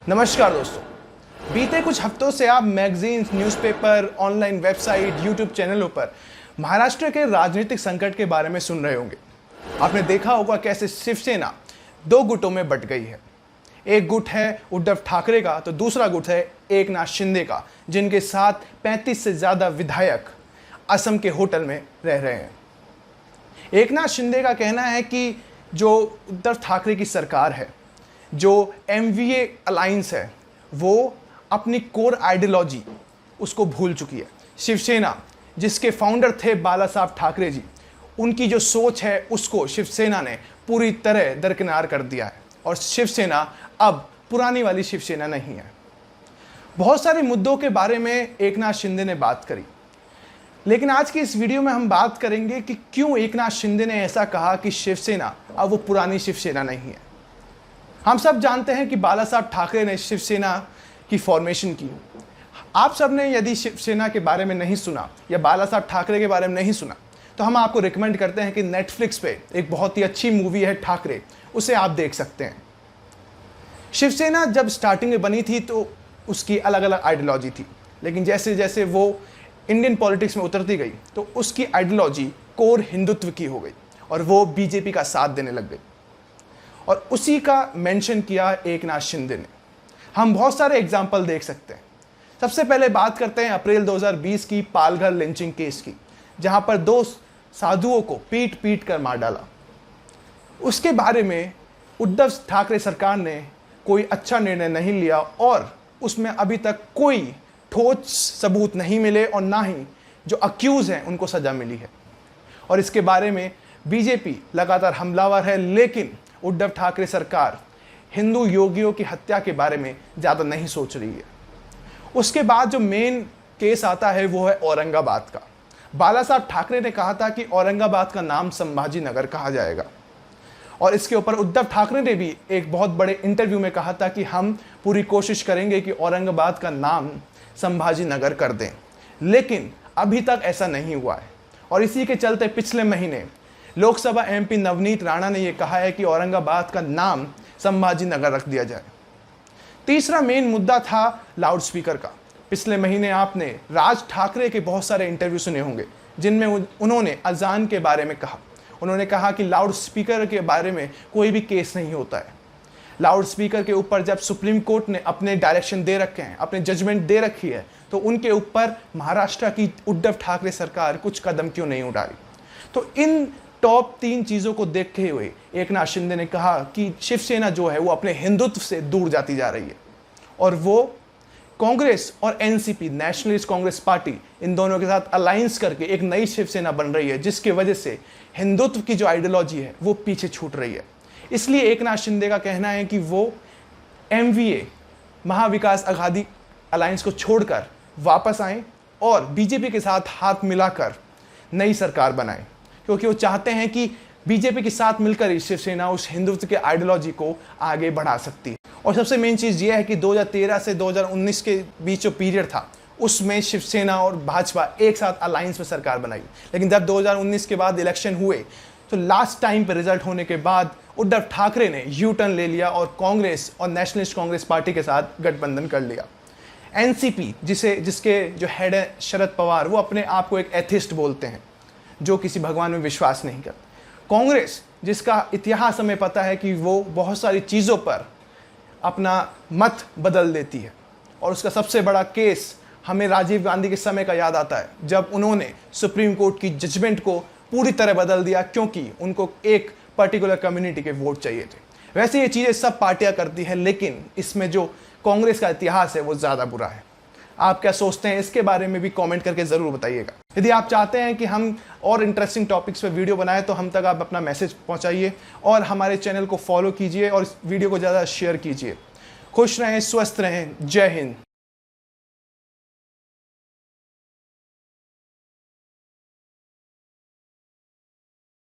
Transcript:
नमस्कार दोस्तों, बीते कुछ हफ्तों से आप magazines, newspaper, online website, YouTube चैनलों पर महाराष्ट्र के राजनीतिक संकट के बारे में सुन रहे होंगे। आपने देखा होगा कैसे शिवसेना दो गुटों में बंट गई है। एक गुट है उद्धव ठाकरे का तो दूसरा गुट है एकनाथ शिंदे का, जिनके साथ 35 से ज़्यादा विधायक असम के होटल में रह रहे हैं। एकनाथ शिंदे का कहना है कि जो उद्धव ठाकरे की सरकार है, जो एमवीए अलायंस है, वो अपनी कोर आइडियोलॉजी उसको भूल चुकी है। शिवसेना जिसके फाउंडर थे बाला साहब ठाकरे जी, उनकी जो सोच है उसको शिवसेना ने पूरी तरह दरकिनार कर दिया है और शिवसेना अब पुरानी वाली शिवसेना नहीं है। बहुत सारे मुद्दों के बारे में एकनाथ शिंदे ने बात करी, लेकिन आज की इस वीडियो में हम बात करेंगे कि क्यों एकनाथ शिंदे ने ऐसा कहा कि शिवसेना अब वो पुरानी शिवसेना नहीं है। हम सब जानते हैं कि बाला साहब ठाकरे ने शिवसेना की फॉर्मेशन की। आप सब ने यदि शिवसेना के बारे में नहीं सुना या बाला साहब ठाकरे के बारे में नहीं सुना तो हम आपको रिकमेंड करते हैं कि नेटफ्लिक्स पे एक बहुत ही अच्छी मूवी है ठाकरे, उसे आप देख सकते हैं। शिवसेना जब स्टार्टिंग में बनी थी तो उसकी अलग अलग आइडियोलॉजी थी, लेकिन जैसे जैसे वो इंडियन पॉलिटिक्स में उतरती गई तो उसकी आइडियोलॉजी कोर हिंदुत्व की हो गई और वो बीजेपी का साथ देने लग गई और उसी का मेंशन किया एकनाथ शिंदे ने। हम बहुत सारे एग्जाम्पल देख सकते हैं। सबसे पहले बात करते हैं अप्रैल 2020 की पालघर लिंचिंग केस की, जहां पर दो साधुओं को पीट पीट कर मार डाला। उसके बारे में उद्धव ठाकरे सरकार ने कोई अच्छा निर्णय नहीं लिया और उसमें अभी तक कोई ठोस सबूत नहीं मिले और ना ही जो अक्यूज हैं उनको सजा मिली है। और इसके बारे में बीजेपी लगातार हमलावर है, लेकिन उद्धव ठाकरे सरकार हिंदू योगियों की हत्या के बारे में ज़्यादा नहीं सोच रही है। उसके बाद जो मेन केस आता है वो है औरंगाबाद का। बाला साहब ठाकरे ने कहा था कि औरंगाबाद का नाम संभाजी नगर कहा जाएगा और इसके ऊपर उद्धव ठाकरे ने भी एक बहुत बड़े इंटरव्यू में कहा था कि हम पूरी कोशिश करेंगे कि औरंगाबाद का नाम संभाजी नगर कर दें, लेकिन अभी तक ऐसा नहीं हुआ है। और इसी के चलते पिछले महीने लोकसभा एमपी नवनीत राणा ने यह कहा है कि औरंगाबाद का नाम संभाजी नगर रख दिया जाए। तीसरा मेन मुद्दा था लाउडस्पीकर का। पिछले महीने आपने राज ठाकरे के बहुत सारे इंटरव्यू सुने होंगे जिनमें उन्होंने अजान के बारे में कहा। उन्होंने कहा कि लाउडस्पीकर के बारे में कोई भी केस नहीं होता है। लाउडस्पीकर के ऊपर जब सुप्रीम कोर्ट ने अपने डायरेक्शन दे रखे हैं, अपने जजमेंट दे रखी है, तो उनके ऊपर महाराष्ट्र की उद्धव ठाकरे सरकार कुछ कदम क्यों नहीं उठा रही। तो इन टॉप 3 चीज़ों को देखते हुए एकनाथ शिंदे ने कहा कि शिवसेना जो है वो अपने हिंदुत्व से दूर जाती जा रही है और वो कांग्रेस और एनसीपी, नेशनलिस्ट कांग्रेस पार्टी, इन दोनों के साथ अलायंस करके एक नई शिवसेना बन रही है, जिसके वजह से हिंदुत्व की जो आइडियोलॉजी है वो पीछे छूट रही है। इसलिए एकनाथ शिंदे का कहना है कि वो एमवीए, महाविकास अघाड़ी अलायंस को छोड़कर वापस आएं और बीजेपी के साथ हाथ मिलाकर नई सरकार बनाएं, क्योंकि वो चाहते हैं कि बीजेपी के साथ मिलकर ही शिवसेना उस हिंदुत्व के आइडियोलॉजी को आगे बढ़ा सकती है। और सबसे मेन चीज़ ये है कि 2013 से 2019 के बीच जो पीरियड था उसमें शिवसेना और भाजपा एक साथ अलायंस में सरकार बनाई, लेकिन जब 2019 के बाद इलेक्शन हुए तो लास्ट टाइम पर रिजल्ट होने के बाद उद्धव ठाकरे ने यू टर्न ले लिया और कांग्रेस और नेशनलिस्ट कांग्रेस पार्टी के साथ गठबंधन कर लिया। एनसीपी जिसके जो हेड है शरद पवार, वो अपने आप को एक एथिस्ट बोलते हैं जो किसी भगवान में विश्वास नहीं करते। कांग्रेस जिसका इतिहास हमें पता है कि वो बहुत सारी चीज़ों पर अपना मत बदल देती है और उसका सबसे बड़ा केस हमें राजीव गांधी के समय का याद आता है, जब उन्होंने सुप्रीम कोर्ट की जजमेंट को पूरी तरह बदल दिया क्योंकि उनको एक पर्टिकुलर कम्युनिटी के वोट चाहिए थे। वैसे ये चीज़ें सब पार्टियां करती हैं, लेकिन इसमें जो कांग्रेस का इतिहास है वो ज़्यादा बुरा है। आप क्या सोचते हैं इसके बारे में भी कमेंट करके ज़रूर बताइएगा। यदि आप चाहते हैं कि हम और इंटरेस्टिंग टॉपिक्स पे वीडियो बनाएं तो हम तक आप अपना मैसेज पहुंचाइए और हमारे चैनल को फॉलो कीजिए और इस वीडियो को ज़्यादा शेयर कीजिए। खुश रहें, स्वस्थ रहें। जय हिंद।